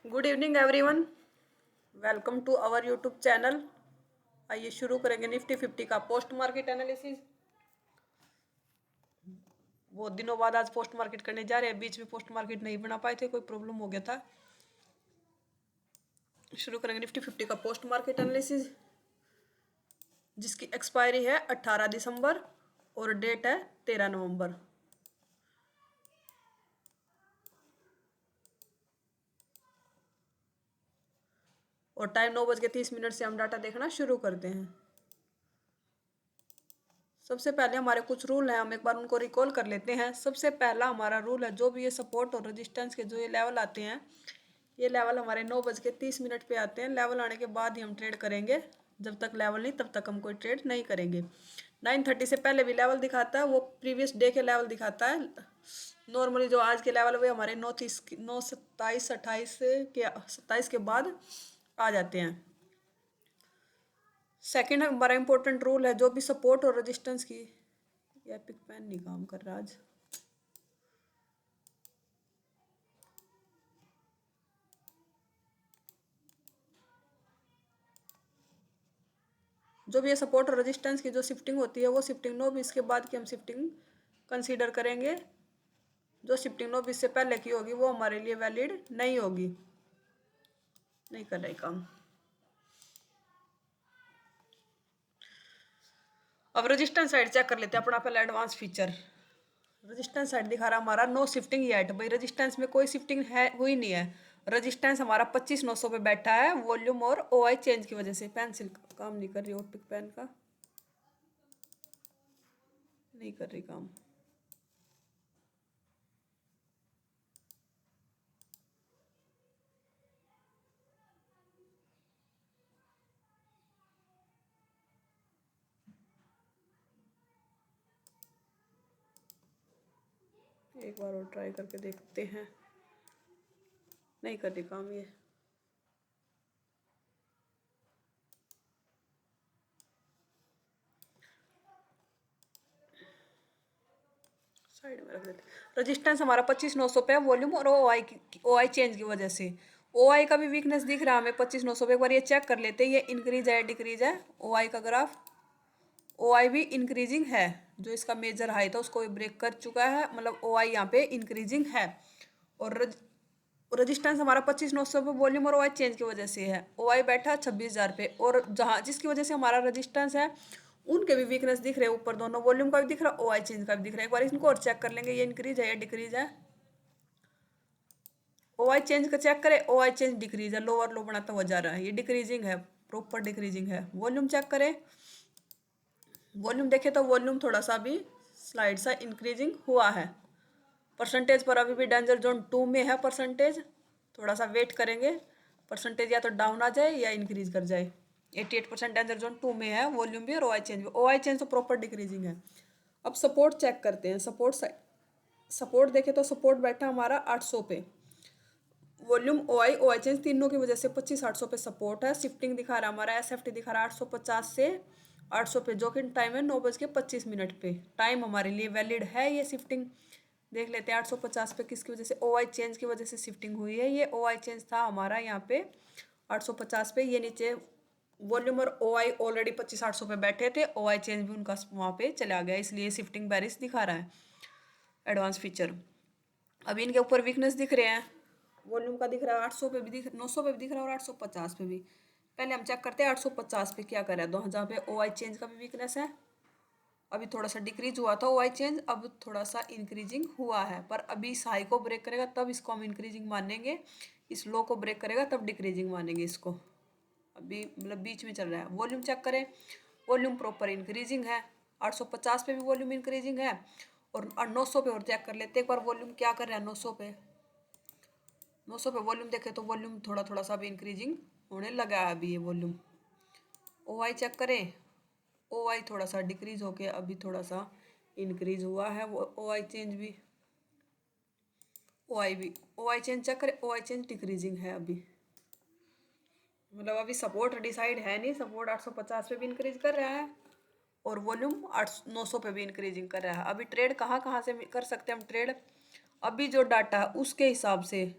Good evening everyone. Welcome to our YouTube channel. आइए शुरू करेंगे निफ्टी 50 का पोस्ट मार्केट एनालिसिस। बहुत दिनों बाद आज पोस्ट मार्केट करने जा रहे हैं। बीच में पोस्ट मार्केट नहीं बना पाए थे, कोई प्रॉब्लम हो गया था। शुरू करेंगे निफ्टी 50 का पोस्ट मार्केट एनालिसिस, जिसकी एक्सपायरी है 18 दिसंबर और डेट है 13 नवंबर। और टाइम 9:30 से हम डाटा देखना शुरू करते हैं। सबसे पहले हमारे कुछ रूल हैं, हम एक बार उनको रिकॉल कर लेते हैं। सबसे पहला हमारा रूल है, जो भी ये सपोर्ट और रेजिस्टेंस के जो ये लेवल आते हैं, ये लेवल हमारे 9:30 पे आते हैं। लेवल आने के बाद ही हम ट्रेड करेंगे। जब तक लेवल नहीं तब तक हम कोई ट्रेड नहीं करेंगे। 9:30 से पहले भी लेवल दिखाता है, वो प्रीवियस डे के लेवल दिखाता है। नॉर्मली जो आज के लेवल वे हमारे 9:27 के बाद आ जाते हैं। सेकंड हमारा इंपॉर्टेंट रूल है, जो भी सपोर्ट और रेजिस्टेंस की, ये एपिक पेन नहीं काम कर रहा आज। जो भी ये सपोर्ट और रेजिस्टेंस की जो शिफ्टिंग होती है, वो शिफ्टिंग 9:20 के बाद की हम शिफ्टिंग कंसीडर करेंगे। जो शिफ्टिंग 9:20 से पहले की होगी वो हमारे लिए वैलिड नहीं होगी। नहीं कर रही काम। अब रेजिस्टेंस साइड चेक कर लेते हैं अपना पहले एडवांस फीचर। रेजिस्टेंस साइड दिखा रहा हमारा नो शिफ्टिंग येट। भाई रेजिस्टेंस में कोई शिफ्टिंग है हुई नहीं है। रेजिस्टेंस हमारा 25,900 पे बैठा है, वॉल्यूम और ओआई चेंज की वजह से। पेंसिल काम नहीं कर रही, और पिक पेन का नहीं कर रही काम। एक बार और ट्राई करके देखते हैं। नहीं कर रही काम ये। साइड में रख देते। रजिस्टेंस हमारा 25,900 पे है, वॉल्यूम और ओआई चेंज की वजह से। ओआई का भी वीकनेस दिख रहा है हमें 25,900 पे। एक बार ये चेक कर लेते हैं, ये इंक्रीज है डिक्रीज है ओआई का ग्राफ। ओआई भी इंक्रीजिंग है। जो इसका मेजर हाई था उसको ब्रेक कर चुका है, मतलब ओआई यहाँ पे इंक्रीजिंग है। और रजिस्टेंस हमारा 25,900 पे वॉल्यूम और ओआई चेंज की वजह से है। ओआई बैठा 26,000 पे, और जहाँ जिसकी वजह से हमारा रजिस्टेंस है उनके भी वीकनेस दिख रहे हैं ऊपर। दोनों वॉल्यूम का भी दिख रहा है, ओआई चेंज का भी दिख रहा है। एक बार इनको और चेक कर लेंगे, ये इंक्रीज है या डिक्रीज है। ओआई चेंज का चेक करें, ओआई चेंज डिक्रीज है, लोअर लो बनाता हुआ जा रहा है, ये डिक्रीजिंग है, प्रॉपर डिक्रीजिंग है। वॉल्यूम चेक करें, वॉल्यूम देखें तो वॉल्यूम थोड़ा सा भी स्लाइड सा इंक्रीजिंग हुआ है। परसेंटेज पर अभी भी डेंजर जोन 2 में है परसेंटेज। थोड़ा सा वेट करेंगे, परसेंटेज या तो डाउन आ जाए या इंक्रीज कर जाए। 88% डेंजर जोन 2 में है, वॉल्यूम भी और ओआई चेंज भी। ओआई चेंज तो प्रॉपर डिक्रीजिंग है। अब सपोर्ट चेक करते हैं। सपोर्ट देखें तो सपोर्ट बैठा हमारा 800 पे। वॉल्यूम ओआई चेंज तीनों की वजह से 25,800 पे सपोर्ट है। शिफ्टिंग दिखा रहा है हमारा, एसएफटी दिखा रहा है 850 से 800 पे, जो कि टाइम है 9:25 पे। टाइम हमारे लिए वैलिड है। ये शिफ्टिंग देख लेते हैं 850 पे किसकी वजह से, ओआई चेंज की वजह से शिफ्टिंग हुई है। ये ओआई चेंज था हमारा यहाँ पे 850 पे। ये नीचे वॉल्यूम और ओआई ऑलरेडी 25,800 पे बैठे थे, ओआई चेंज भी उनका वहाँ पे चला गया, इसलिए शिफ्टिंग बैरिश दिखा रहा है एडवांस फीचर। अभी इनके ऊपर वीकनेस दिख रहे हैं। वॉल्यूम का दिख रहा है 800 पे भी, 900 पे भी दिख रहा है, और 850 पे भी। पहले हम चेक करते हैं 850 पे क्या कर रहा है। 2000 पे ओआई चेंज का भी वीकनेस है। अभी थोड़ा सा डिक्रीज हुआ था ओआई चेंज, अब थोड़ा सा इंक्रीजिंग हुआ है। पर अभी इस हाई को ब्रेक करेगा तब इसको हम इंक्रीजिंग मानेंगे, इस लो को ब्रेक करेगा तब डिक्रीजिंग मानेंगे इसको। अभी मतलब बीच में चल रहा है। वॉल्यूम चेक करें, वॉल्यूम प्रॉपर इंक्रीजिंग है। 850 पे भी वॉल्यूम इंक्रीजिंग है, और 900 पे और चेक कर लेते हैं एक बार वॉल्यूम क्या कर रहा है। 900 पे वॉल्यूम देखे तो वॉल्यूम थोड़ा थोड़ा सा भी इंक्रीजिंग होने लगा है अभी ये वॉल्यूम। ओआई चेक करें, ओआई थोड़ा सा डिक्रीज होके अभी थोड़ा सा इंक्रीज हुआ है। वो ओआई चेंज भी, ओआई चेंज चेक करें, ओआई चेंज डिक्रीजिंग है अभी। मतलब अभी सपोर्ट डिसाइड है नहीं। सपोर्ट 850 पे भी इंक्रीज कर रहा है, और वॉल्यूम 900 पे भी इंक्रीजिंग कर रहा है। अभी ट्रेड कहाँ कहाँ से कर सकते हैं हम ट्रेड, अभी जो डाटा है उसके हिसाब से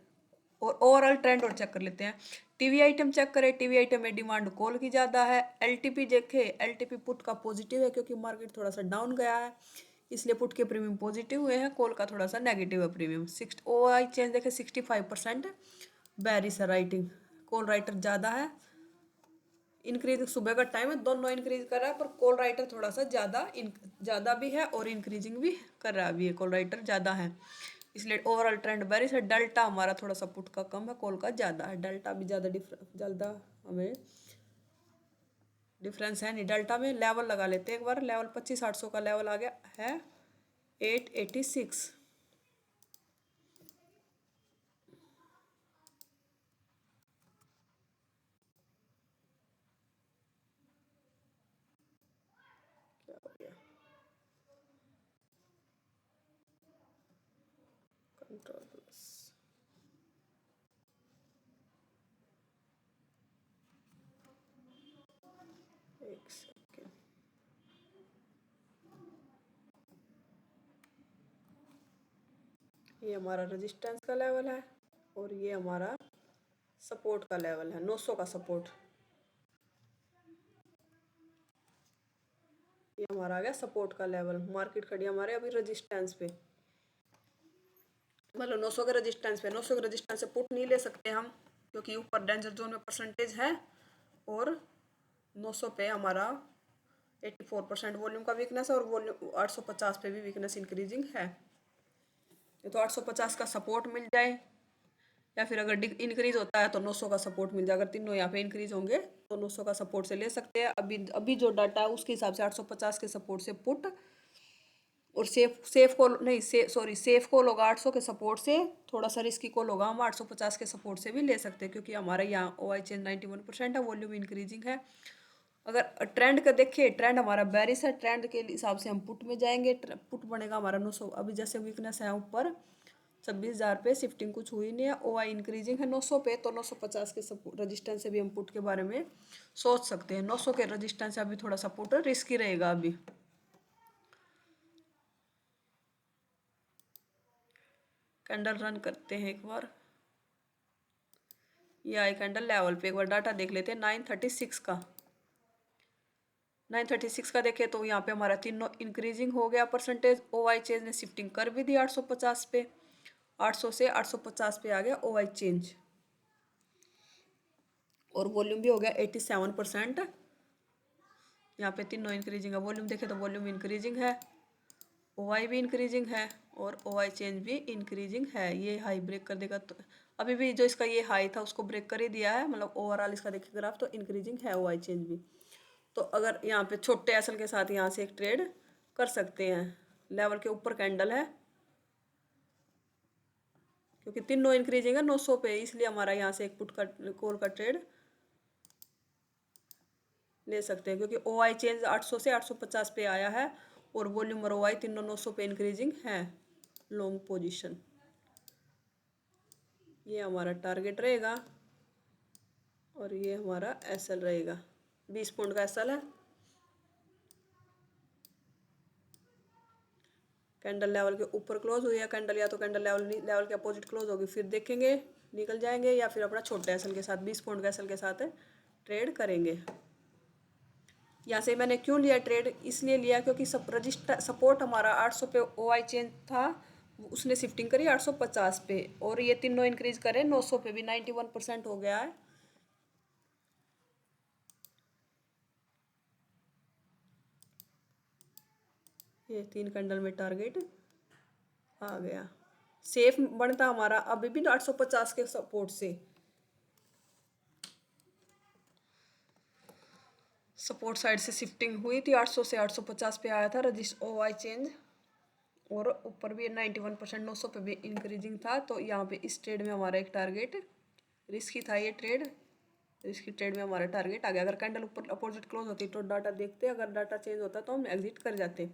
और ओवरऑल ट्रेंड और चेक कर लेते हैं। टीवी आइटम चेक करें, टीवी आइटम में डिमांड कॉल की ज़्यादा है। एलटीपी देखे, एलटीपी पुट का पॉजिटिव है क्योंकि मार्केट थोड़ा सा डाउन गया है, इसलिए पुट के प्रीमियम पॉजिटिव हुए हैं, कॉल का थोड़ा सा नेगेटिव है प्रीमियम। ओ आई चेंज देखे 65% बेरिश है राइटिंग, कॉल राइटर ज़्यादा है। इंक्रीज सुबह का टाइम है, दोनों इंक्रीज कर रहा है, पर कॉल राइटर थोड़ा सा ज़्यादा भी है और इंक्रीजिंग भी कर रहा है, अभी कॉल राइटर ज़्यादा है, इसलिए ओवरऑल ट्रेंड बेरिश है। डेल्टा हमारा थोड़ा सा पुट का कम है, कॉल का ज़्यादा है। डेल्टा भी ज़्यादा हमें डिफरेंस है नहीं। डेल्टा में लेवल लगा लेते हैं एक बार, लेवल 25,800 का लेवल आ गया है 886। क्या हो गया, कंट्रोल प्लस, एक सेकेंड। ये हमारा रेजिस्टेंस का लेवल है और ये हमारा सपोर्ट का लेवल है, 900 का सपोर्ट। ये हमारा आ गया सपोर्ट का लेवल। मार्केट खड़ी हमारे अभी रेजिस्टेंस पे, मतलब 900 के रेजिस्टेंस पे। 900 के रेजिस्टेंस से पुट नहीं ले सकते हम क्योंकि ऊपर डेंजर जोन में परसेंटेज है, और 900 पे हमारा 84% वॉल्यूम का वीकनेस है, और वॉल्यूम 850 पे भी वीकनेस इंक्रीजिंग है। तो 850 का सपोर्ट मिल जाए, या फिर अगर इंक्रीज होता है तो 900 का सपोर्ट मिल जाए। अगर तीनों यहाँ पे इंक्रीज होंगे तो 900 का सपोर्ट से ले सकते हैं। अभी अभी जो डाटा है उसके हिसाब से 850 के सपोर्ट से पुट, और सेफ कॉल नहीं, सेफ कॉल होगा 800 के सपोर्ट से। थोड़ा सा रिस्की कॉल होगा, हम 850 के सपोर्ट से भी ले सकते हैं क्योंकि हमारा यहाँ ओ आई चेंज 91% है, वॉल्यूम इंक्रीजिंग है। अगर ट्रेंड का देखिए, ट्रेंड हमारा बेरिश है, ट्रेंड के हिसाब से हम पुट में जाएंगे। पुट बनेगा हमारा 900। अभी जैसे वीकनेस है ऊपर 26,000 पे, शिफ्टिंग कुछ हुई नहीं है, ओ आई इंक्रीजिंग है 900 पे, तो 950 के रजिस्टेंस से भी हम पुट के बारे में सोच सकते हैं। 900 के रजिस्टेंस से अभी थोड़ा सा पुट रिस्की रहेगा। अभी कैंडल रन करते हैं एक बार, ये आई कैंडल लेवल पे एक बार डाटा देख लेते हैं 936 का। 936 का देखें तो यहाँ पे हमारा तीनों इंक्रीजिंग हो गया परसेंटेज। ओ आई चेंज ने शिफ्टिंग कर भी दी 850 पे, 800 से 850 पे आ गया ओ आई चेंज, और वॉल्यूम भी हो गया 87%। यहाँ पे तीनों इंक्रीजिंग है। वॉल्यूम देखें तो वॉल्यूम इंक्रीजिंग है, ओ आई भी इंक्रीजिंग है, और ओ आई चेंज भी इंक्रीजिंग है। ये हाई ब्रेक कर देगा, तो अभी भी जो इसका ये हाई था उसको ब्रेक कर ही दिया है, मतलब ओवरऑल इसका देखिए ग्राफ तो इंक्रीजिंग है ओ आई चेंज भी। तो अगर यहाँ पे छोटे एसल के साथ यहाँ से एक ट्रेड कर सकते हैं। लेवल के ऊपर कैंडल है क्योंकि तीनों इंक्रीजिंग है 900 पे, इसलिए हमारा यहाँ से एक पुट का कॉल का ट्रेड ले सकते हैं क्योंकि ओ आई चेंज 800 से 850 पे आया है, और वॉल्यूम और ओ आई तीनों 900 पे इंक्रीजिंग है। लॉन्ग पोजीशन ये हमारा टारगेट रहेगा, और ये हमारा एस एल रहेगा। 20 पॉइंट का एस एल है। कैंडल लेवल के ऊपर क्लोज हुई है कैंडल, या तो कैंडल लेवल के अपोजिट क्लोज होगी, फिर देखेंगे निकल जाएंगे, या फिर अपना छोटे एस एल के साथ 20 पॉइंट का एस एल के साथ ट्रेड करेंगे। यहाँ से मैंने क्यों लिया ट्रेड, इसलिए लिया क्योंकि रजिस्टर सपोर्ट हमारा 800 पे ओ आई चेंज था, उसने शिफ्टिंग करी 850 पे, और ये तीनों इंक्रीज करें 900 पे भी 91% हो गया है। ये 3 कैंडल में टारगेट आ गया। सेफ बनता हमारा अभी भी 850 के सपोर्ट से। सपोर्ट साइड से शिफ्टिंग हुई थी, 800 से 850 पे आया था रजिस्टर ओ आई चेंज, और ऊपर भी 91% 900 पे भी इंक्रीजिंग था। तो यहाँ पे इस ट्रेड में हमारा एक टारगेट रिस्की था, ये ट्रेड रिस्की ट्रेड में हमारा टारगेट आ गया। अगर कैंडल ऊपर अपोजिट क्लोज होती तो डाटा देखते, अगर डाटा चेंज होता तो हम एग्जिट कर जाते।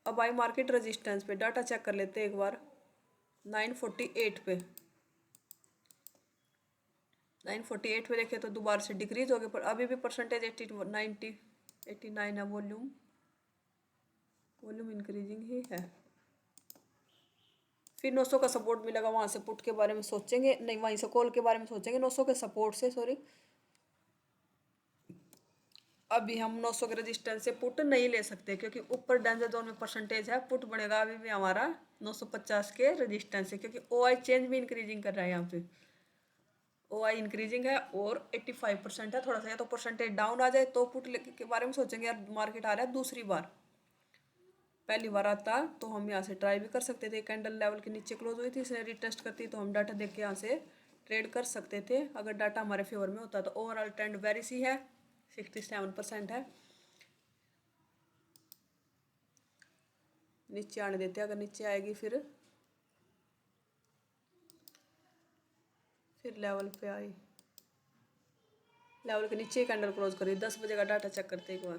अब आई मार्केट रेजिस्टेंस पे डाटा चेक कर लेते एक बार 948 पे। 948 पे देखे तो दोबारा से डिक्रीज हो गए, पर अभी भी परसेंटेज 89 है। वॉल्यूम इंक्रीजिंग ही है। फिर 900 का सपोर्ट मिलेगा, वहां से पुट के बारे में सोचेंगे, नहीं वहीं से कॉल के बारे में सोचेंगे, 900 के सपोर्ट से, सॉरी। अभी हम 900 के रेजिस्टेंस से पुट नहीं ले सकते क्योंकि ऊपर डेंजर जोन में परसेंटेज है, पुट बढ़ेगा अभी भी हमारा 950 के रेजिस्टेंस से, क्योंकि ओ आई चेंज भी इंक्रीजिंग कर रहा है यहाँ पे। ओ आई इंक्रीजिंग है और 85% है, थोड़ा सा या तो परसेंटेज डाउन आ जाए तो पुट के बारे में सोचेंगे, यार मार्केट आ रहा है दूसरी बार। पहली बार आता तो हम यहाँ से ट्राई भी कर सकते थे, कैंडल लेवल के नीचे क्लोज हुई थी, इसने रिटेस्ट करती तो हम डाटा देख के यहाँ से ट्रेड कर सकते थे अगर डाटा हमारे फेवर में होता। तो ओवरऑल ट्रेंड वेरी सी है, 67% है। नीचे आने देते हैं, अगर नीचे आएगी फिर लेवल पे आई, लेवल के नीचे ही कैंडल क्लोज करी। 10 बजे का डाटा चेक करते एक बार,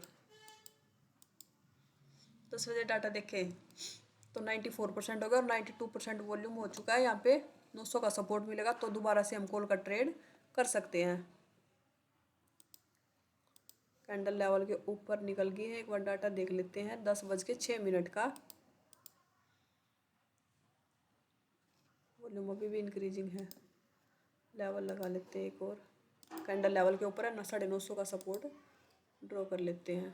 10 बजे डाटा देखे तो 94% हो गया और 92% वॉल्यूम हो चुका है। यहाँ पे 900 का सपोर्ट मिलेगा तो दोबारा से हम कॉल का ट्रेड कर सकते हैं। कैंडल लेवल के ऊपर निकल गई है, एक बार डाटा देख लेते हैं। 10:06 का वॉल्यूम अभी भी इंक्रीजिंग है। लेवल लगा लेते हैं एक और, कैंडल लेवल के ऊपर है ना, 950 का सपोर्ट ड्रॉ कर लेते हैं।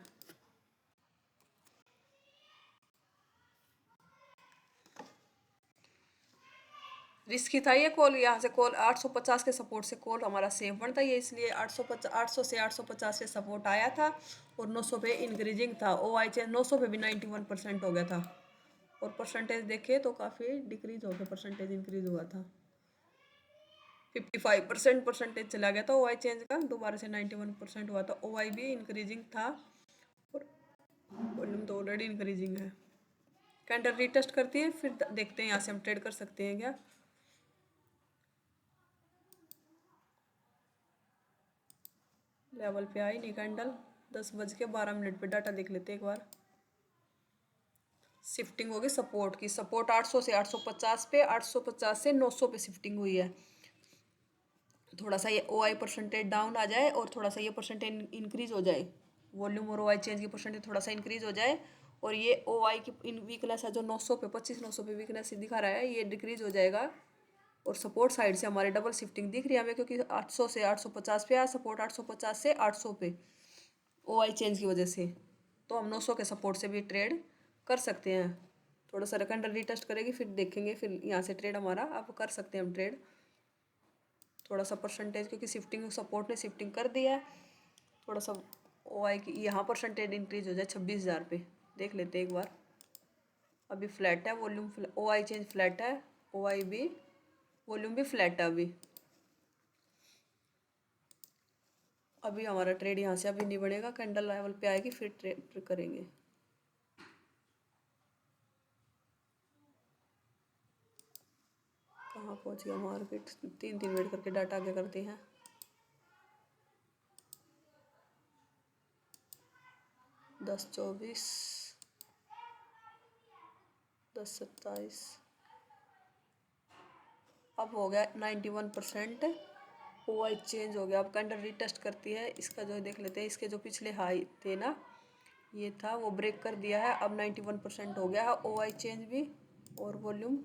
रिस्की था ये कॉल, यहाँ से कॉल 850 के सपोर्ट से कॉल हमारा सेफ बनता है, इसलिए 800 से 850 से सपोर्ट आया था और 900 पे इंक्रीजिंग था। ओ आई चेंज 900 पे भी 91% हो गया था और परसेंटेज देखे तो काफ़ी डिक्रीज हो गया, परसेंटेज इंक्रीज हुआ था, 55% परसेंटेज चला गया था ओ आई चेंज का, दोबारा से 91% हुआ था। ओ आई भी इंक्रीजिंग था और वॉल्यूम तो ऑलरेडी इंक्रीजिंग है। कैंडल रीटेस्ट करती है फिर देखते हैं यहाँ से हम ट्रेड कर सकते हैं क्या। लेवल पे आई नहीं कैंडल, 10:12 पे डाटा देख लेते हैं एक बार। शिफ्टिंग होगी सपोर्ट की, सपोर्ट 800 से 850 पे, 850 से 900 पे शिफ्टिंग हुई है। थोड़ा सा ये ओ आई परसेंटेज डाउन आ जाए और थोड़ा सा ये परसेंटेज इंक्रीज हो जाए, वॉल्यूम और ओ आई चेंज की परसेंटेज थोड़ा सा इंक्रीज हो जाए और ये ओ आई की इन वीकनेस है जो 900 पे 900 पे वीकनेस दिखा रहा है, ये डिक्रीज हो जाएगा और सपोर्ट साइड से हमारे डबल शिफ्टिंग दिख रही है हमें, क्योंकि 800 से 850 पे आया सपोर्ट, 850 से 800 पे ओ आई चेंज की वजह से। तो हम 900 के सपोर्ट से भी ट्रेड कर सकते हैं। थोड़ा सा कैंडल रीटेस्ट करेगी फिर देखेंगे, फिर यहाँ से ट्रेड हमारा अब कर सकते हैं हम ट्रेड। थोड़ा सा परसेंटेज क्योंकि शिफ्टिंग सपोर्ट ने शिफ्टिंग कर दिया है, थोड़ा सा ओ आई की यहाँ परसेंटेज इंक्रीज हो जाए 26,000 पे, देख लेते हैं एक बार। अभी फ्लैट है वॉल्यूम, ओ आई चेंज फ्लैट है, ओ आई भी वॉल्यूम भी फ्लैट है अभी। अभी हमारा ट्रेड यहाँ से अभी नहीं बढ़ेगा, कैंडल लेवल पे आएगी फिर ट्रेड करेंगे। कहाँ पहुँच गया मार्केट, 3 मिनट करके डाटा आगे करते हैं। 10:24, 10:27, अब हो गया 91%। ओ आई चेंज हो गया, अब कैंडल रीटेस्ट करती है, इसका जो देख लेते हैं, इसके जो पिछले हाई थे ना, ये था वो ब्रेक कर दिया है, अब 91% हो गया है ओ आई चेंज भी। और वॉल्यूम,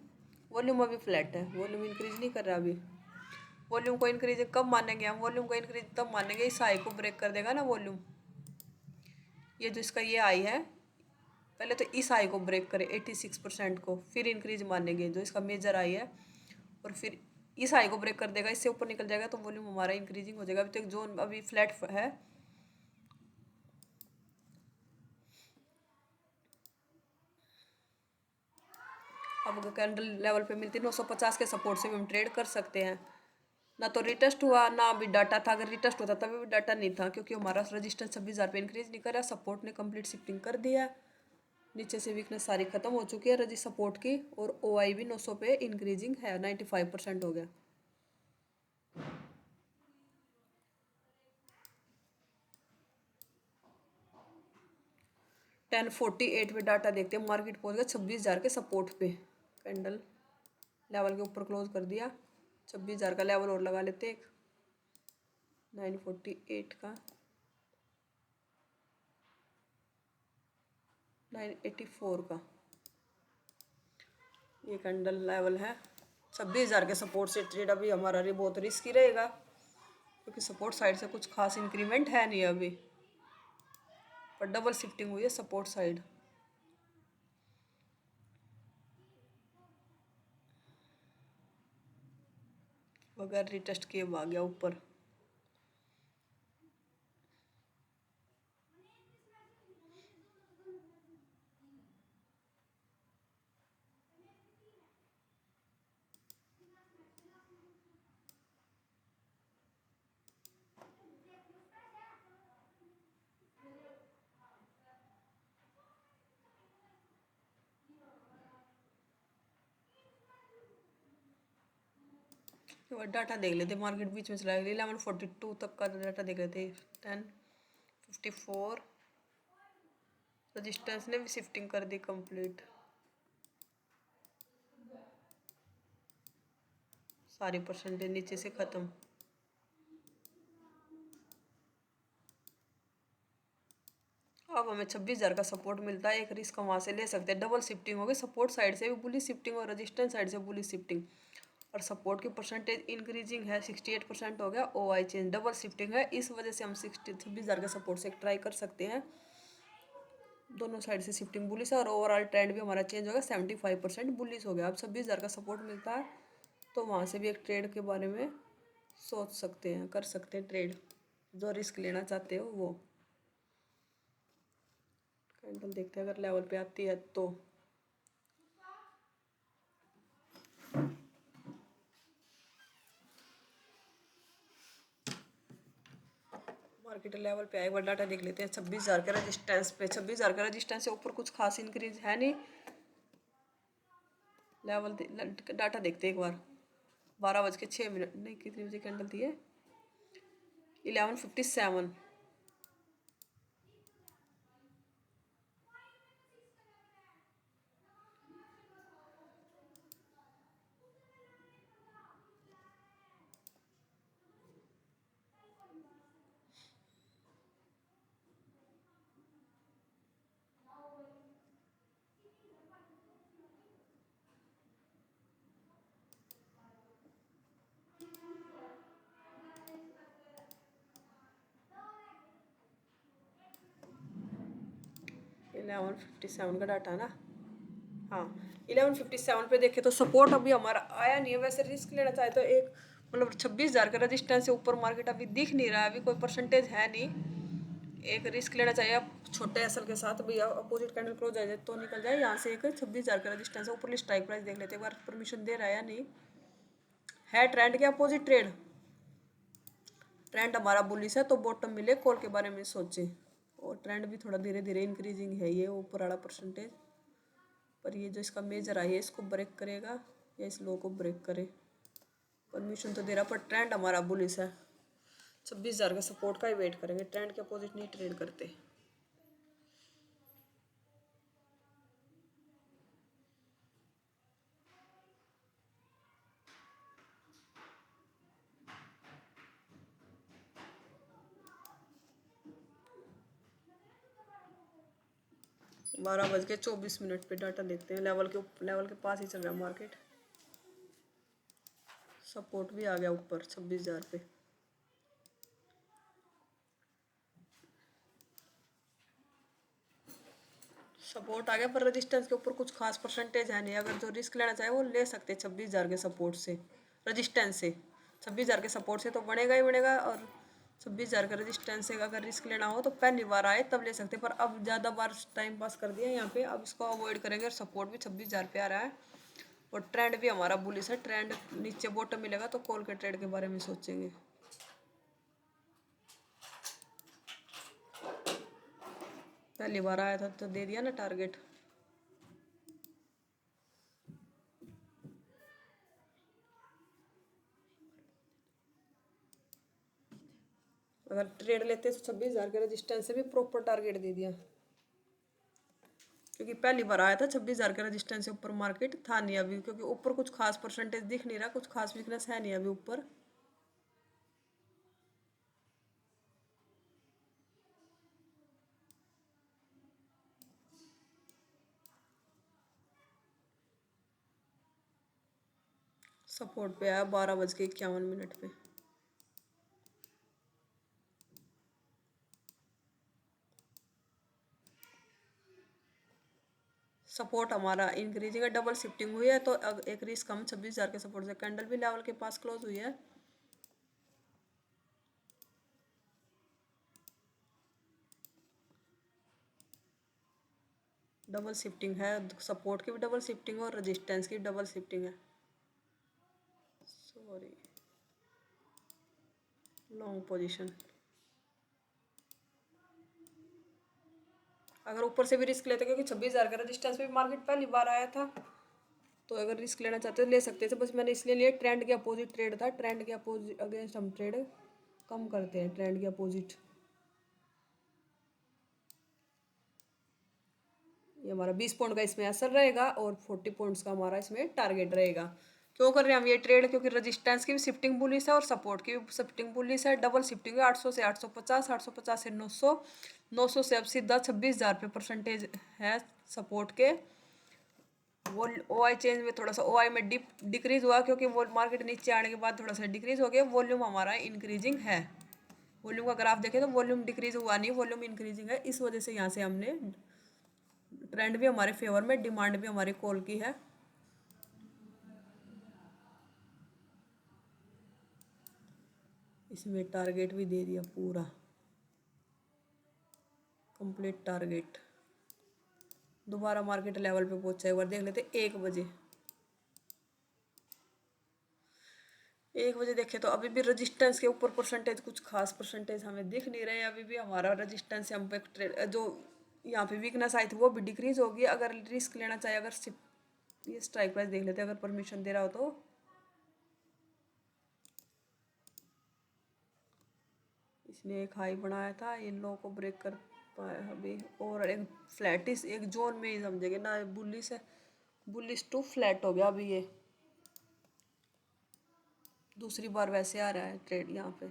वॉल्यूम अभी फ्लैट है, वॉल्यूम इंक्रीज नहीं कर रहा अभी। वॉल्यूम को इंक्रीज कब मानेंगे हम, वॉल्यूम को इंक्रीज तब मानेंगे इस हाई को ब्रेक कर देगा ना वॉल्यूम, ये जो इसका ये हाई है, पहले तो इस हाई को ब्रेक करे 86% को, फिर इंक्रीज मानेंगे जो इसका मेजर हाई है, और फिर इस हाई को ब्रेक कर देगा, इससे ऊपर निकल जाएगा तो वॉल्यूम हमारा इंक्रीजिंग हो जाएगा। अभी तक जोन अभी फ्लैट है। अब कैंडल लेवल पे मिलती है 950 के सपोर्ट से भी हम ट्रेड कर सकते हैं। ना तो रिटेस्ट हुआ ना अभी डाटा था, अगर रिटेस्ट होता तभी भी डाटा नहीं था क्योंकि हमारा रजिस्टेंस 26,000 पे इंक्रीज नहीं कर रहा, सपोर्ट ने कंप्लीट शिफ्टिंग कर दिया, नीचे से वीकनेस सारी खत्म हो चुकी है रजी सपोर्ट की, और ओ आई भी 900 पे इंक्रीजिंग है, 95% हो गया। 10:48 पे डाटा देखते हैं, मार्केट पहुंच गया 26,000 के सपोर्ट पे, कैंडल लेवल के ऊपर क्लोज कर दिया। 26,000 का लेवल और लगा लेते एक, 948 का, 984 का, ये कैंडल लेवल है 26,000 के सपोर्ट से ट्रेड अभी हमारा बहुत रिस्की रहेगा, क्योंकि सपोर्ट साइड से कुछ खास इंक्रीमेंट है नहीं अभी, पर डबल शिफ्टिंग हुई है सपोर्ट साइड। बगैर रिटेस्ट किए आ गया ऊपर। एक बार डाटा देख लेते, मार्केट बीच में चला गया 1142 तक का डाटा देख लेते। 1054 रजिस्टेंस ने भी शिफ्टिंग कर दी कंप्लीट, सारी परसेंटेज नीचे से खत्म। अब हमें 26,000 का सपोर्ट मिलता है, एक रिस्क वहाँ से ले सकते हैं। डबल शिफ्टिंग होगी, सपोर्ट साइड से भी बुलिश शिफ्टिंग और रजिस्टेंस साइड से बुलिश शिफ्टिंग, और सपोर्ट की परसेंटेज इंक्रीजिंग है 68% हो गया। OI चेंज डबल शिफ्टिंग है, इस वजह से हम 26,000 के सपोर्ट से ट्राई कर सकते हैं। दोनों साइड से शिफ्टिंग बुलिश है और ओवरऑल ट्रेंड भी हमारा चेंज हो गया, 75% बुलिश हो गया। अब 26,000 का सपोर्ट मिलता है तो वहाँ से भी एक ट्रेड के बारे में सोच सकते हैं, कर सकते हैं ट्रेड, जो रिस्क लेना चाहते हो वो। कैंडल देखते हैं अगर लेवल पे आती है तो। मार्केट लेवल पे आए, एक बार डाटा देख लेते हैं 26,000 के रजिस्टेंस पे। 26,000 का रजिस्टेंस से ऊपर कुछ खास इंक्रीज है नहीं। लेवल डाटा देखते हैं एक बार। 12:06 नहीं, कितनी बजे कैंडल थी है? 11:57। इलेवन 57 का डाटा ना, हाँ 11:57 पे देखे तो सपोर्ट अभी हमारा आया नहीं है। वैसे रिस्क लेना चाहे तो एक मतलब 26,000 का रजिस्टेंस से ऊपर मार्केट अभी दिख नहीं रहा है, अभी कोई परसेंटेज है नहीं। एक रिस्क लेना चाहिए आप छोटे एसएल के साथ, भैया अपोजिट कैंडल क्लोज आ जाए तो निकल जाए यहाँ से। एक 26,000 का रजिस्टेंस है, ऊपर स्ट्राइक प्राइस देख लेते एक बार, परमिशन दे रहा है या नहीं। है ट्रेंड के अपोजिट ट्रेड, ट्रेंड हमारा बुलिश है तो बॉटम मिले कॉल के बारे में सोचे। और ट्रेंड भी थोड़ा धीरे धीरे इंक्रीजिंग है ये ऊपर वाला परसेंटेज, पर ये जो इसका मेजर आई है इसको ब्रेक करेगा या इस लो को ब्रेक करे। परमिशन तो दे रहा, पर ट्रेंड हमारा बुलिश है। 26,000 का सपोर्ट का ही वेट करेंगे, ट्रेंड के अपोजिट नहीं ट्रेड करते। बारह बज के 24 मिनट पे डाटा देखते हैं। लेवल के पास ही चल रहा है मार्केट। सपोर्ट भी आ गया ऊपर 26,000 पे। सपोर्ट आ गया पर रजिस्टेंस के ऊपर कुछ खास परसेंटेज है नहीं। अगर जो रिस्क लेना चाहे वो ले सकते हैं 26,000 के सपोर्ट से, रजिस्टेंस से। 26,000 के सपोर्ट से तो बढ़ेगा ही बढ़ेगा, और 26,000 का रजिस्टेंस से अगर रिस्क लेना हो तो पहली बार आए तब ले सकते हैं। पर अब ज़्यादा बार टाइम पास कर दिया यहाँ पे, अब इसको अवॉइड करेंगे। और सपोर्ट भी 26,000 पे आ रहा है और ट्रेंड भी हमारा बुलिश है। ट्रेंड नीचे बॉटम मिलेगा तो कॉल के ट्रेड के बारे में सोचेंगे। पहली बार आया था तो दे दिया ना टारगेट। अगर ट्रेड लेते तो 26,000 के रजिस्टेंस से भी प्रॉपर टारगेट दे दिया, क्योंकि पहली बार आया था 26,000 के रजिस्टेंस से ऊपर मार्केट था नहीं अभी, क्योंकि ऊपर कुछ खास परसेंटेज दिख नहीं रहा, कुछ खास वीकनेस है नहीं अभी ऊपर। सपोर्ट पे आया 12:51 पे। सपोर्ट हमारा इंक्रीजिंग है, डबल शिफ्टिंग हुई है तो एक रिस्क हम 26,000 के सपोर्ट से, कैंडल भी लेवल के पास क्लोज हुई है। डबल शिफ्टिंग है, सपोर्ट की भी डबल शिफ्टिंग और रेजिस्टेंस की डबल शिफ्टिंग है। Sorry, long position. अगर ऊपर से भी रिस्क लेते, क्योंकि 26,000 का रेजिस्टेंस पे भी मार्केट पहली बार आया था, तो अगर रिस्क लेना चाहते तो ले सकते थे। बस मैंने इसलिए लिया, ट्रेंड के अपोजिट ट्रेड था, ट्रेंड के अपोजिट अगेंस्ट हम ट्रेड कम करते हैं, ट्रेंड के अपोजिट। ये हमारा 20 पॉइंट का इसमें असर रहेगा और 40 पॉइंट्स का हमारा इसमें टारगेट रहेगा। क्यों कर रहे हैं हम ये ट्रेड? क्योंकि रेजिस्टेंस की भी शिफ्टिंग बुलिश है और सपोर्ट की भी शिफ्टिंग बुलिश है। डबल शिफ्टिंग है, 800 से 850, 850 से 900, 900 से अब सीधा 26,000 पे परसेंटेज है सपोर्ट के। वो ओ आई चेंज में थोड़ा सा ओ आई में डिक्रीज हुआ, क्योंकि वो मार्केट नीचे आने के बाद थोड़ा सा डिक्रीज हो गया। वॉल्यूम हमारा इंक्रीजिंग है, वॉल्यूम का ग्राफ देखें तो वॉल्यूम डिक्रीज हुआ नहीं, वॉल्यूम इंक्रीजिंग है। इस वजह से यहाँ से हमने ट्रेंड भी हमारे फेवर में, डिमांड भी हमारी कॉल की है। इसमें टारगेट भी दे दिया पूरा, कंप्लीट टारगेट। दोबारा मार्केट लेवल पे पहुंचा, एक बार देख लेते 1 बजे। 1 बजे देखे तो अभी भी रेजिस्टेंस के ऊपर परसेंटेज, कुछ खास परसेंटेज हमें दिख नहीं रहे। अभी भी हमारा रेजिस्टेंस से हम पे जो यहाँ पे वीकनेस आई थी वो भी डिक्रीज होगी। अगर रिस्क लेना चाहे, अगर ये स्ट्राइक प्राइस देख लेते हैं, अगर परमिशन दे रहा हो तो। इसने एक हाई बनाया था, इन लो को ब्रेक कर पाया अभी, और एक फ्लैटिस एक जोन में ही समझेंगे ना, बुलिश है, बुलिश टू फ्लैट हो गया अभी ये। दूसरी बार वैसे आ रहा है ट्रेड, यहाँ पे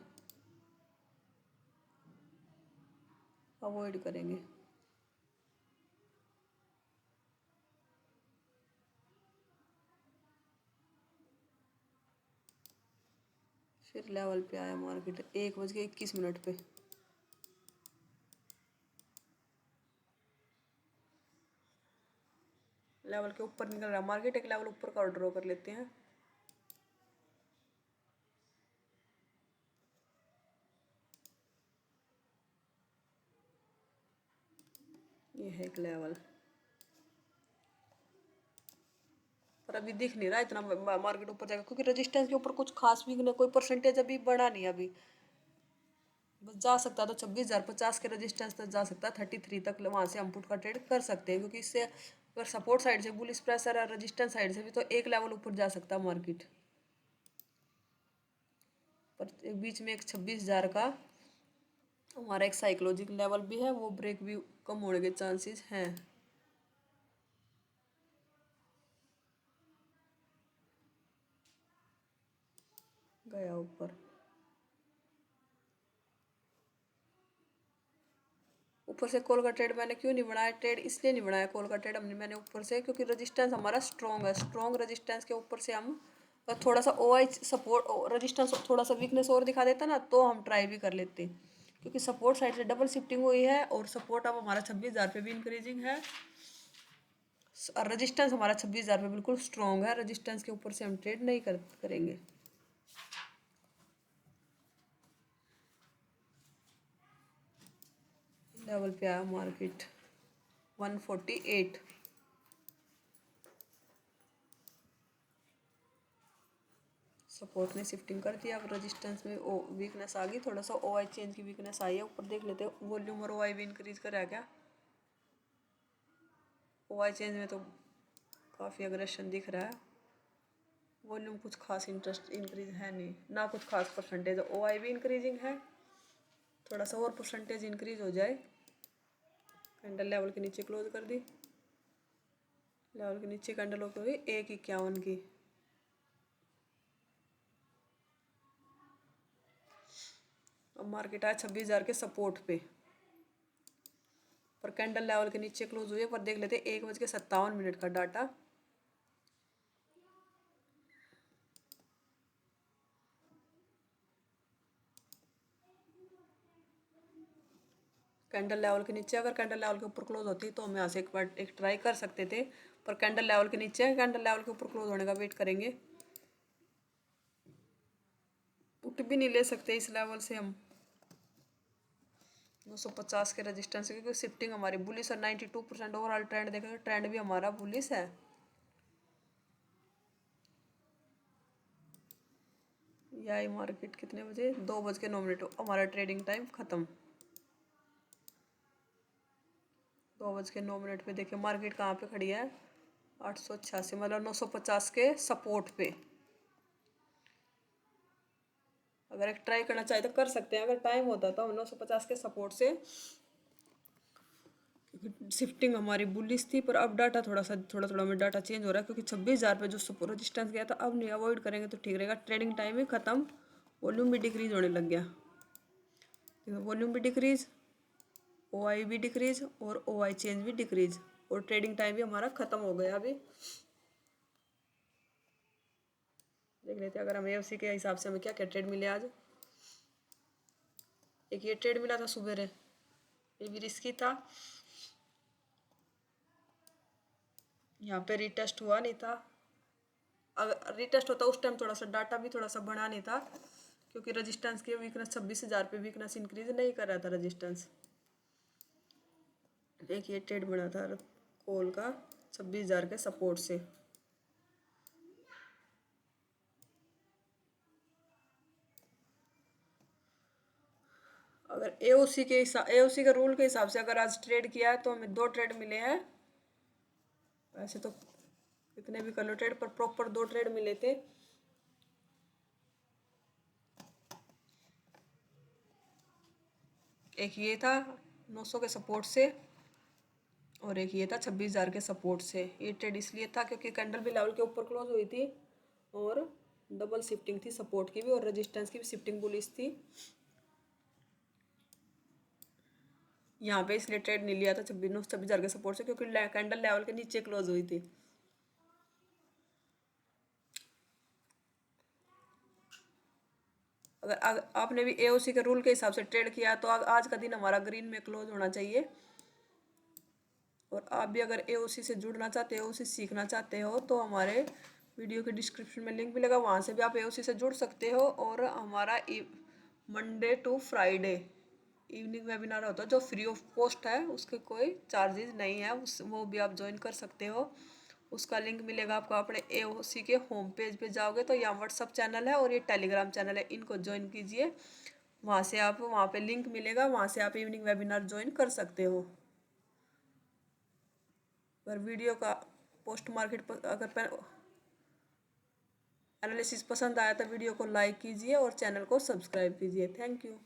अवॉइड करेंगे। फिर लेवल पे आया मार्केट 1:21 पे। लेवल के ऊपर निकल रहा मार्केट, एक लेवल ऊपर का ड्रॉ कर लेते हैं। ये है एक लेवल, पर अभी दिख नहीं रहा इतना मार्केट ऊपर जाएगा, क्योंकि रेजिस्टेंस के ऊपर कुछ खास भी नहीं, कोई परसेंटेज अभी बढ़ा नहीं। अभी बस जा सकता तो 26,050 के रेजिस्टेंस तक जा सकता है, 33 तक वहाँ से हम पुट का ट्रेड कर सकते हैं। क्योंकि इससे अगर सपोर्ट साइड से बुलिश प्रेशर है, रेजिस्टेंस साइड से भी, तो एक लेवल ऊपर जा सकता है मार्केट। पर एक बीच में एक 26,000 का हमारा एक साइकोलॉजिकल लेवल भी है, वो ब्रेक भी कम होने के चांसेस हैं। गया ऊपर, ऊपर से कॉल का ट्रेड मैंने क्यों नहीं बनाया? ट्रेड इसलिए नहीं बनाया कॉल का ट्रेड हमने मैंने ऊपर से, क्योंकि रेजिस्टेंस हमारा स्ट्रॉन्ग है। स्ट्रॉन्ग रेजिस्टेंस के ऊपर से हम थोड़ा सा ओ आई सपोर्ट रेजिस्टेंस थोड़ा सा वीकनेस और दिखा देता ना, तो हम ट्राई भी कर लेते। क्योंकि सपोर्ट साइड से डबल शिफ्टिंग हुई है और सपोर्ट अब हमारा 26,000 पे भी इंक्रीजिंग है, और रेजिस्टेंस हमारा 26,000 पे बिल्कुल स्ट्रॉन्ग है। रेजिस्टेंस के ऊपर से हम ट्रेड नहीं करेंगे। लेवल पे आया मार्केट 148, सपोर्ट ने शिफ्टिंग कर दिया। अब रेजिस्टेंस में ओ वीकनेस आ गई, थोड़ा सा ओ आई चेंज की वीकनेस आई है। ऊपर देख लेते हैं वॉल्यूम और ओ आई भी इंक्रीज करा क्या? ओ आई चेंज में तो काफ़ी अग्रेशन दिख रहा है, वॉल्यूम कुछ खास इंटरेस्ट इंक्रीज है नहीं ना, कुछ खास परसेंटेज। ओ आई भी इंक्रीजिंग है, थोड़ा सा और परसेंटेज इंक्रीज हो जाए। कैंडल लेवल के नीचे क्लोज कर दी, लेवल के नीचे कैंडल हो गई 1:51 की। अब मार्केट आया 26,000 के सपोर्ट पे, पर कैंडल लेवल के नीचे क्लोज हुई है। पर देख लेते 1:57 का डाटा। कैंडल लेवल के नीचे, अगर कैंडल लेवल के ऊपर क्लोज होती तो हम यहाँ से एक बार एक ट्राई कर सकते थे, पर कैंडल लेवल के नीचे है, कैंडल लेवल के ऊपर क्लोज होने का वेट करेंगे। पुट भी नहीं ले सकते इस लेवल से हम 950 के रेजिस्टेंस, क्योंकि शिफ्टिंग हमारी बुलिश है। 92% ओवरऑल ट्रेंड देखेंगे, ट्रेंड भी हमारा बुलिश है। यही मार्केट कितने बजे, 2:09 हमारा ट्रेडिंग टाइम खत्म। 2:09 पे देखिए मार्केट कहाँ पे खड़ी है, 886, मतलब 950 के सपोर्ट पे। अगर एक ट्राई करना चाहे तो कर सकते हैं, अगर टाइम होता तो हम 950 के सपोर्ट से, क्योंकि शिफ्टिंग हमारी बुलिश थी। पर अब डाटा थोड़ा थोड़ा में डाटा चेंज हो रहा है, क्योंकि 26,000 पे जो सपोर्ट रेजिस्टेंस गया था, अब नहीं, अवॉइड करेंगे तो ठीक रहेगा। ट्रेडिंग टाइम ही खत्म, वॉल्यूम भी डिक्रीज होने लग गया। वॉल्यूम भी डिक्रीज, OI भी डिक्रीज और OI चेंज भी डिक्रीज, और ट्रेडिंग टाइम भी हमारा खत्म हो गया। अभी देख लेते हैं अगर हमें उसी के हिसाब से हमें क्या क्या ट्रेड मिले आज। एक ये ट्रेड मिला था सुबह, ये भी रिस्की था, यहाँ पे रिटेस्ट हुआ नहीं था। अगर रिटेस्ट होता उस टाइम थोड़ा सा डाटा भी थोड़ा सा बना नहीं था, क्योंकि रेजिस्टेंस की वीकनेस 26,000 पे वीकनेस इंक्रीज नहीं कर रहा था रेजिस्टेंस। एक ये ट्रेड बना था कॉल का 26,000 के सपोर्ट से। अगर AOC के रूल के हिसाब से अगर आज ट्रेड किया है तो हमें 2 ट्रेड मिले हैं। वैसे तो कितने भी कर लो ट्रेड, पर प्रॉपर 2 ट्रेड मिले थे। एक ये था 900 के सपोर्ट से, और एक ये था 26,000 के सपोर्ट से। ये ट्रेड इसलिए था क्योंकि कैंडल भी लेवल के ऊपर क्लोज हुई थी, और डबल शिफ्टिंग थी सपोर्ट की भी और रेजिस्टेंस की भी शिफ्टिंग बुलिश थी। यहाँ पे इसलिए ट्रेड नहीं लिया था 26,000 के सपोर्ट से, क्योंकि कैंडल लेवल के नीचे क्लोज हुई थी। अगर आपने भी AOC के रूल के हिसाब से ट्रेड किया तो आज का दिन हमारा ग्रीन में क्लोज होना चाहिए। और आप भी अगर AOC से जुड़ना चाहते हो, उसे सीखना चाहते हो, तो हमारे वीडियो के डिस्क्रिप्शन में लिंक मिलेगा, वहाँ से भी आप AOC से जुड़ सकते हो। और हमारा Monday to Friday evening webinar होता है जो फ्री ऑफ कॉस्ट है, उसके कोई चार्जेस नहीं है, वो भी आप ज्वाइन कर सकते हो। उसका लिंक मिलेगा आपको अपने AOC के होम पेज पे जाओगे तो यहाँ व्हाट्सअप चैनल है और ये टेलीग्राम चैनल है, इनको ज्वाइन कीजिए। वहाँ से आप, वहाँ पे लिंक मिलेगा, वहाँ से आप इवनिंग वेबिनार ज्वाइन कर सकते हो। अगर वीडियो का पोस्ट मार्केट अगर एनालिसिस पसंद आया तो वीडियो को लाइक कीजिए और चैनल को सब्सक्राइब कीजिए। Thank you.